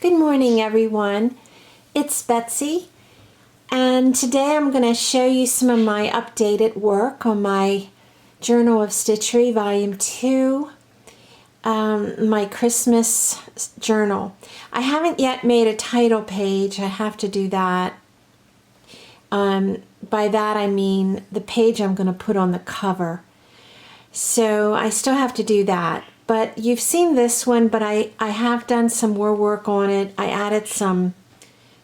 Good morning, everyone. It's Betsy, and today I'm going to show you some of my updated work on my Journal of Stitchery, Volume 2, my Christmas journal. I haven't yet made a title page. I have to do that. By that I mean the page I'm going to put on the cover. So I still have to do that. But you've seen this one, but I have done some more work on it. I added some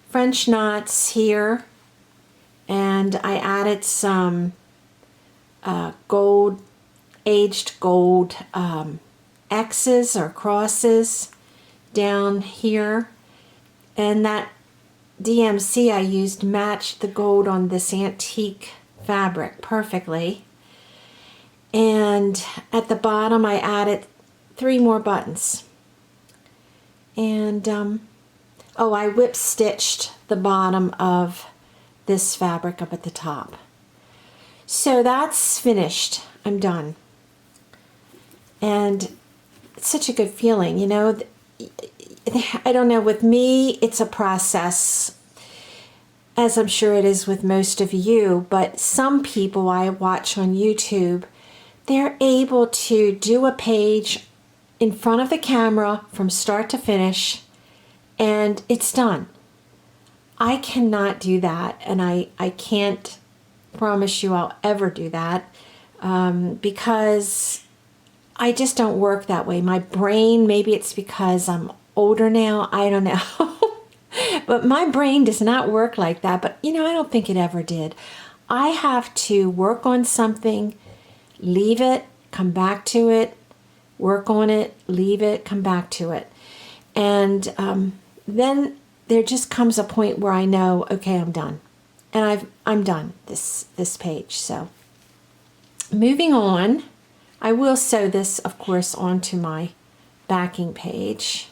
French knots here, and I added some aged gold X's or crosses down here. And that DMC I used matched the gold on this antique fabric perfectly. And at the bottom I added 3 more buttons. And I whip stitched the bottom of this fabric up at the top. So that's finished. I'm done. And it's such a good feeling, you know. I don't know, with me it's a process, as I'm sure it is with most of you, but some people I watch on YouTube, they're able to do a page in front of the camera from start to finish, and it's done. I cannot do that, and I can't promise you I'll ever do that, because I just don't work that way. My brain, maybe it's because I'm older now, I don't know. But my brain does not work like that. But you know, I don't think it ever did. I have to work on something, leave it, come back to it, work on it, leave it, come back to it. And then there just comes a point where I know, okay, I'm done. And I'm done this page. So moving on, I will sew this, of course, onto my backing page.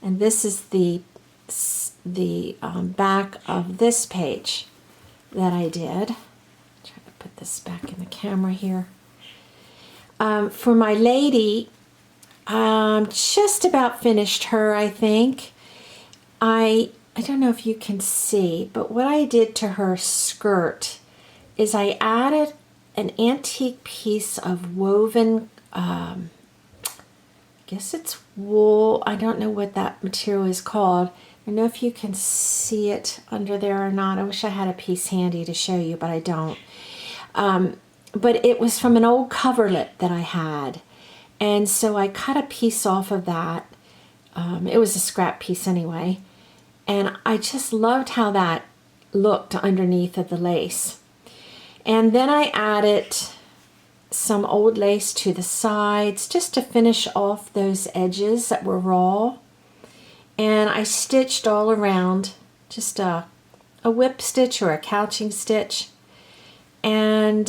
And this is the back of this page that I did. Try to put this back in the camera here. For my lady, just about finished her, I think. I don't know if you can see, but what I did to her skirt is I added an antique piece of woven, I guess it's wool. I don't know what that material is called. I don't know if you can see it under there or not. I wish I had a piece handy to show you, but I don't. But it was from an old coverlet that I had. And so I cut a piece off of that. It was a scrap piece anyway. And I just loved how that looked underneath of the lace. And then I added some old lace to the sides just to finish off those edges that were raw. And I stitched all around, just a whip stitch or a couching stitch. And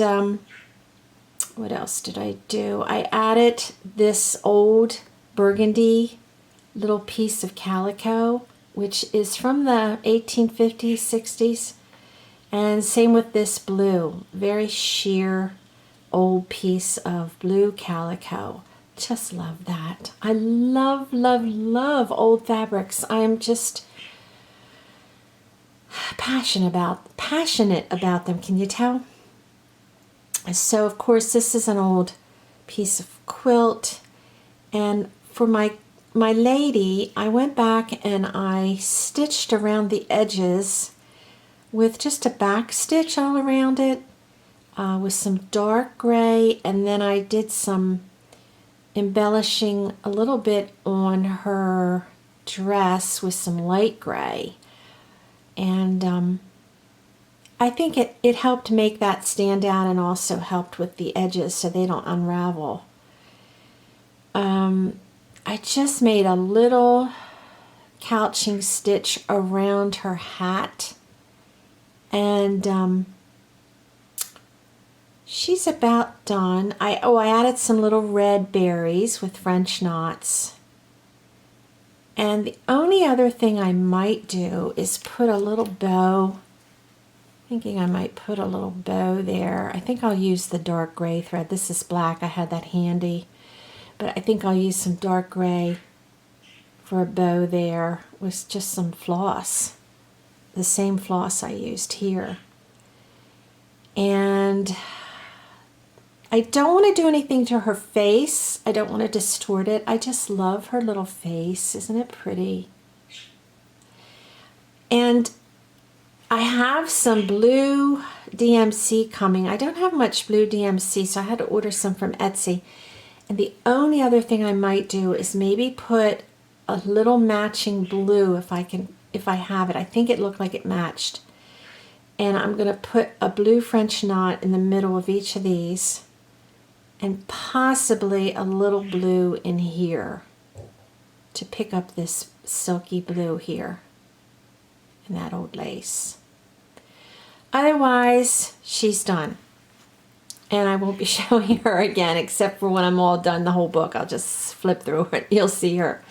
what else did I do? I added this old burgundy little piece of calico, which is from the 1850s, 60s. And same with this blue, very sheer old piece of blue calico. Just love that. I love, love, love old fabrics. I'm just passionate about them. Can you tell? So of course this is an old piece of quilt, and for my lady, I went back and I stitched around the edges with just a back stitch all around it, with some dark gray, and then I did some embellishing a little bit on her dress with some light gray. And I think it helped make that stand out, and also helped with the edges so they don't unravel. I just made a little couching stitch around her hat, and she's about done. I added some little red berries with French knots. And the only other thing I might do is put a little bow. Thinking I might put a little bow there. I think I'll use the dark gray thread. This is black. I had that handy. But I think I'll use some dark gray for a bow there was just some floss, the same floss I used here. And I don't want to do anything to her face. I don't want to distort it. I just love her little face. Isn't it pretty? And I have some blue DMC coming. I don't have much blue DMC, so I had to order some from Etsy. And the only other thing I might do is maybe put a little matching blue if I have it. I think it looked like it matched. And I'm going to put a blue French knot in the middle of each of these, and possibly a little blue in here to pick up this silky blue here in that old lace. Otherwise, she's done. And I won't be showing her again, except for when I'm all done the whole book. I'll just flip through it. You'll see her.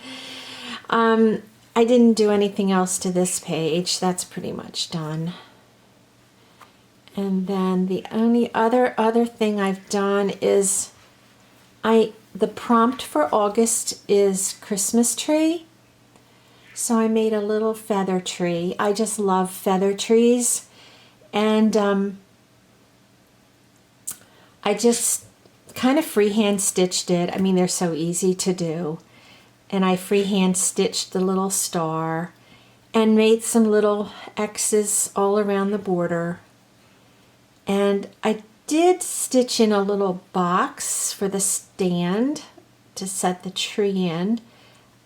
I didn't do anything else to this page. That's pretty much done. And then the only other thing I've done is the prompt for August is Christmas tree. So I made a little feather tree. I just love feather trees. And I just kind of freehand stitched it. I mean, they're so easy to do. And I freehand stitched the little star and made some little X's all around the border. And I did stitch in a little box for the stand to set the tree in.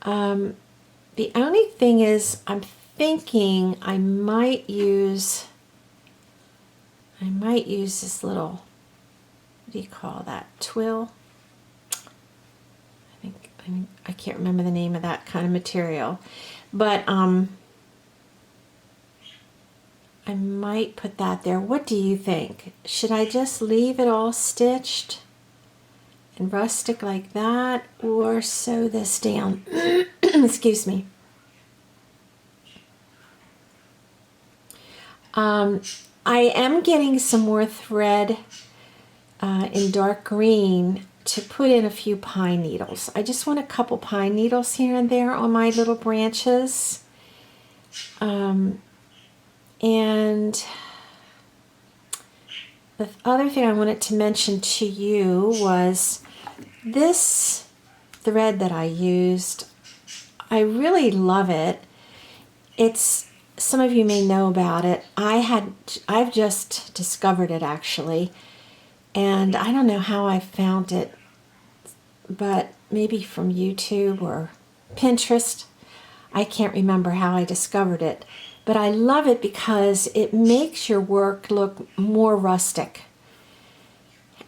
The only thing is, I'm thinking I might use this little, what do you call that, twill? I can't remember the name of that kind of material, but I might put that there. What do you think? Should I just leave it all stitched and rustic like that, or sew this down? Excuse me. I am getting some more thread in dark green to put in a few pine needles. I just want a couple pine needles here and there on my little branches. And the other thing I wanted to mention to you was this thread that I used. I really love it. Some of you may know about it. I've just discovered it actually, and I don't know how I found it, but maybe from YouTube or Pinterest. I can't remember how I discovered it. But I love it because it makes your work look more rustic.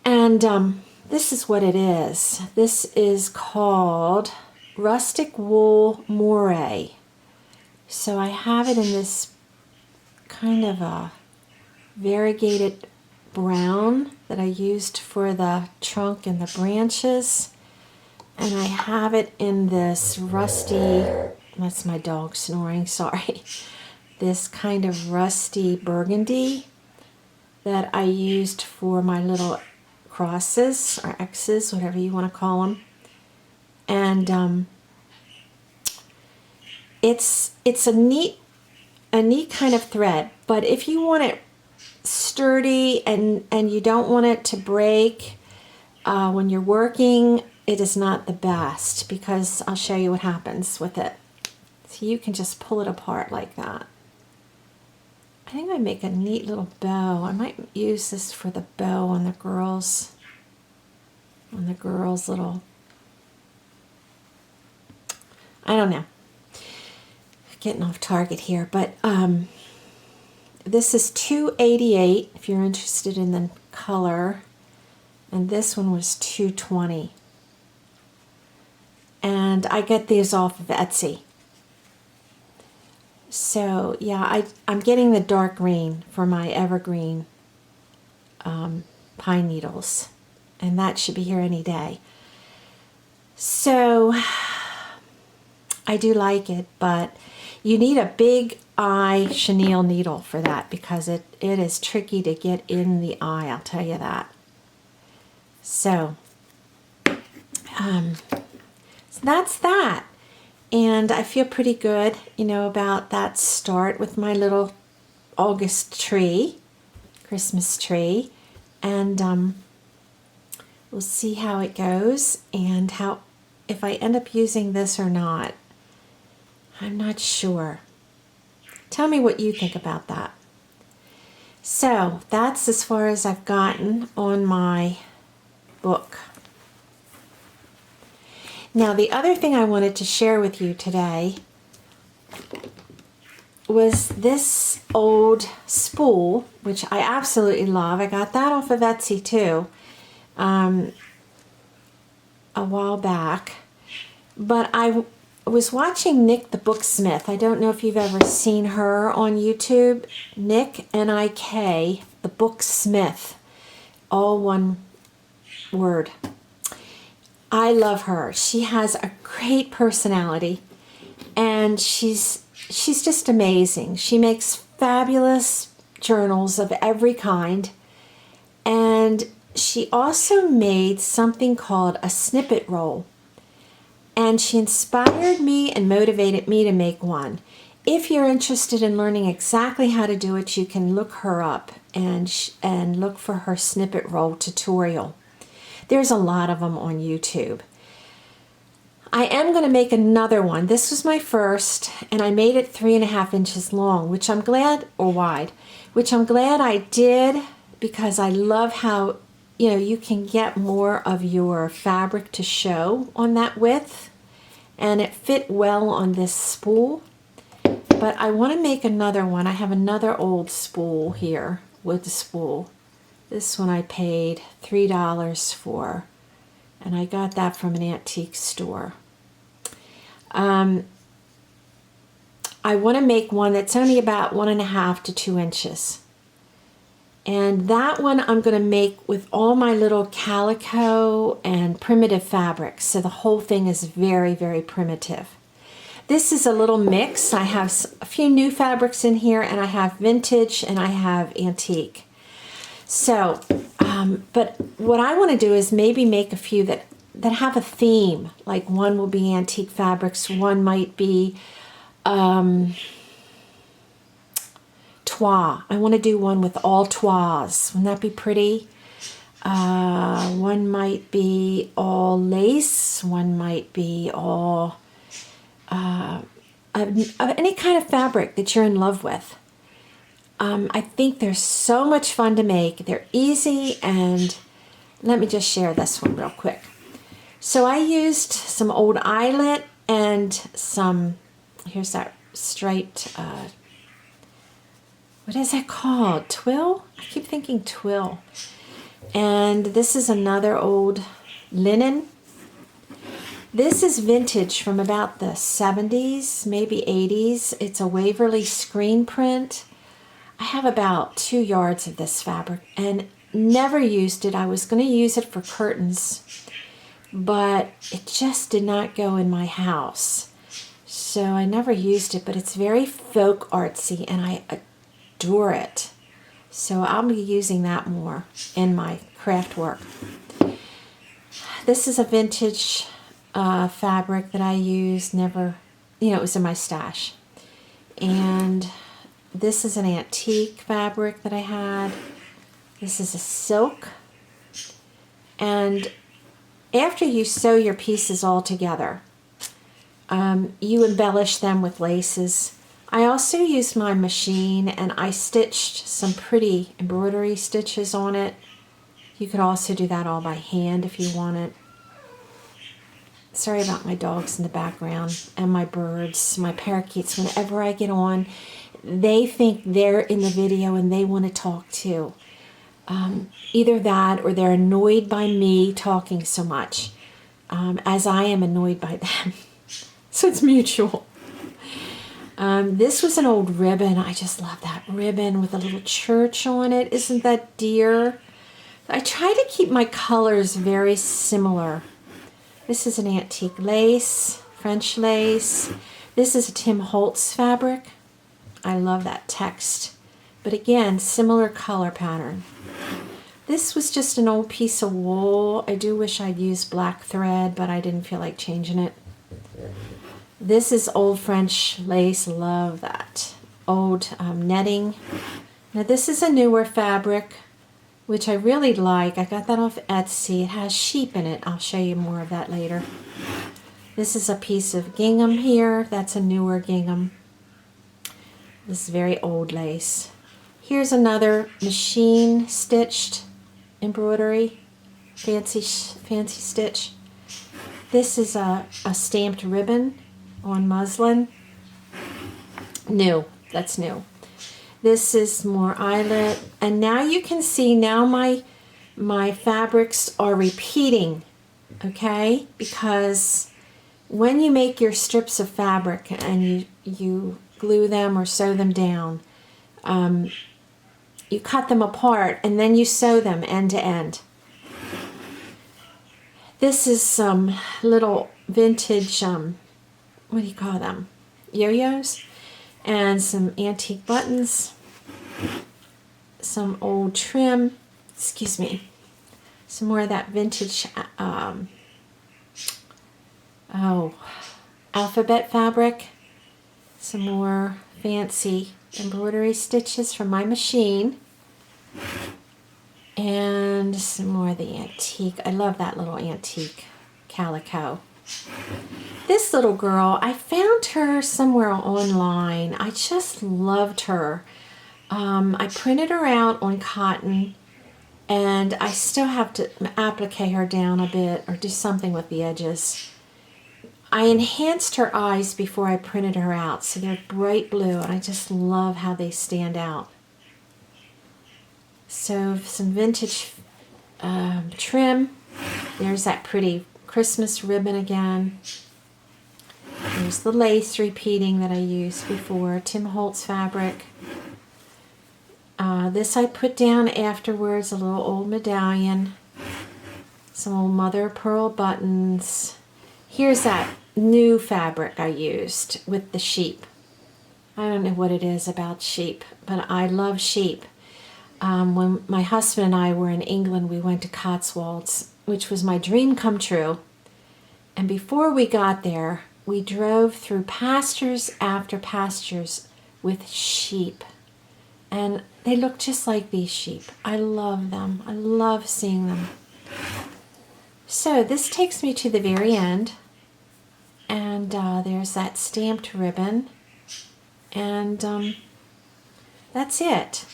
And this is what it is. This is called Rustic Wool Moire. So I have it in this kind of a variegated brown that I used for the trunk and the branches. And I have it in this rusty, that's my dog snoring, sorry. This kind of rusty burgundy that I used for my little crosses or X's, whatever you want to call them. And it's a neat kind of thread. But if you want it sturdy and you don't want it to break when you're working, it is not the best, because I'll show you what happens with it. So you can just pull it apart like that. I think I make a neat little bow. I might use this for the bow on the girls' little, I don't know. Getting off target here, but this is $2.88 if you're interested in the color, and this one was $2.20. And I get these off of Etsy. So yeah, I'm getting the dark green for my evergreen pine needles, and that should be here any day. So I do like it, but you need a big eye chenille needle for that, because it is tricky to get in the eye, I'll tell you that. So, so that's that. And I feel pretty good, you know, about that start with my little August tree, Christmas tree. And we'll see how it goes and how, if I end up using this or not. I'm not sure. Tell me what you think about that. So that's as far as I've gotten on my book. Now, the other thing I wanted to share with you today was this old spool, which I absolutely love. I got that off of Etsy too, a while back. But I was watching Nick the Booksmith. I don't know if you've ever seen her on YouTube. Nick, N-I-K, the Booksmith, all one word. I love her. She has a great personality, and she's just amazing. She makes fabulous journals of every kind, and she also made something called a Snippet roll, and she inspired me and motivated me to make one. If you're interested in learning exactly how to do it, you can look her up and look for her Snippet roll tutorial. There's a lot of them on YouTube. I am going to make another one. This was my first, and I made it 3.5 inches long, which I'm glad, or wide, which I'm glad I did, because I love how, you know, you can get more of your fabric to show on that width, and it fit well on this spool. But I want to make another one. I have another old spool here with the spool. This one I paid $3 for, and I got that from an antique store. I want to make one that's only about 1.5 to 2 inches. And that one I'm going to make with all my little calico and primitive fabrics. So the whole thing is very, very primitive. This is a little mix. I have a few new fabrics in here, and I have vintage and I have antique. So, but what I want to do is maybe make a few that have a theme. Like one will be antique fabrics, one might be twa. I want to do one with all twas. Wouldn't that be pretty? One might be all lace. One might be all any kind of fabric that you're in love with. I think they're so much fun to make. They're easy, and let me just share this one real quick. So I used some old eyelet and some, here's that striped, what is that called? Twill? I keep thinking twill. And this is another old linen. This is vintage from about the 70s, maybe 80s. It's a Waverly screen print. I have about 2 yards of this fabric and never used it. I was going to use it for curtains, but it just did not go in my house. So I never used it, but it's very folk artsy and I adore it. So I'll be using that more in my craft work. This is a vintage fabric that I used, never, you know, it was in my stash. And this is an antique fabric that I had. This is a silk. And after you sew your pieces all together, you embellish them with laces. I also used my machine and I stitched some pretty embroidery stitches on it. You could also do that all by hand if you wanted. Sorry about my dogs in the background and my birds, my parakeets. Whenever I get on, they think they're in the video and they want to talk too. Either that or they're annoyed by me talking so much, as I am annoyed by them. So it's mutual. This was an old ribbon. I just love that ribbon with a little church on it. Isn't that dear? I try to keep my colors very similar. This is an antique lace, French lace. This is a Tim Holtz fabric. I love that text. But again, similar color pattern. This was just an old piece of wool. I do wish I'd used black thread, but I didn't feel like changing it. This is old French lace. Love that. Old netting. Now this is a newer fabric, which I really like. I got that off Etsy. It has sheep in it. I'll show you more of that later. This is a piece of gingham here. That's a newer gingham. This is very old lace. Here's another machine stitched embroidery, fancy stitch. This is a stamped ribbon on muslin. New, that's new. This is more eyelet, and now you can see now my fabrics are repeating, okay? Because when you make your strips of fabric and you glue them or sew them down, you cut them apart and then you sew them end to end. This is some little vintage, what do you call them? Yo-yos, and some antique buttons, some old trim, excuse me, some more of that vintage, alphabet fabric, some more fancy embroidery stitches from my machine, and some more of the antique. I love that little antique calico. This little girl, I found her somewhere online. I just loved her. I printed her out on cotton, and I still have to applique her down a bit or do something with the edges. I enhanced her eyes before I printed her out, so they're bright blue, and I just love how they stand out. So some vintage trim. There's that pretty Christmas ribbon again. There's the lace repeating that I used before, Tim Holtz fabric. This I put down afterwards, a little old medallion, some old mother of pearl buttons. Here's that new fabric I used with the sheep. I don't know what it is about sheep, but I love sheep. When my husband and I were in England, we went to Cotswolds, which was my dream come true. And before we got there, we drove through pastures after pastures with sheep. And they look just like these sheep. I love them. I love seeing them. So this takes me to the very end. And there's that stamped ribbon. And that's it.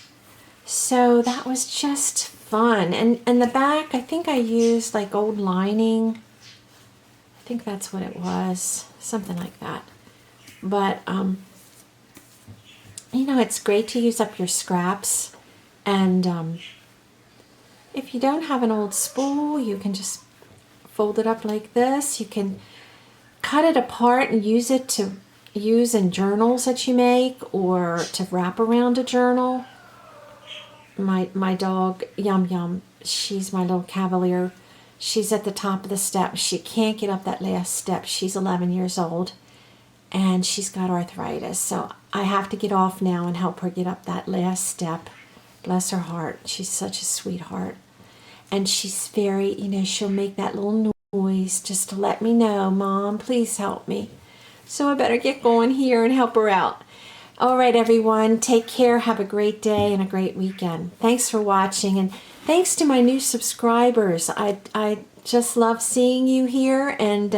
So that was just fun. And the back, I think I used like old lining. I think that's what it was. Something like that. But, you know, it's great to use up your scraps. And if you don't have an old spool, you can just fold it up like this. You can cut it apart and use it to use in journals that you make or to wrap around a journal. My dog, Yum Yum, she's my little Cavalier. She's at the top of the steps. She can't get up that last step. She's 11 years old, and she's got arthritis. So I have to get off now and help her get up that last step. Bless her heart. She's such a sweetheart. And she's very, you know, she'll make that little noise just to let me know, Mom, please help me. So I better get going here and help her out. All right, everyone, take care. Have a great day and a great weekend. Thanks for watching, and thanks to my new subscribers. I just love seeing you here, and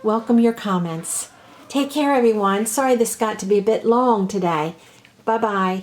welcome your comments. Take care, everyone. Sorry this got to be a bit long today. Bye-bye.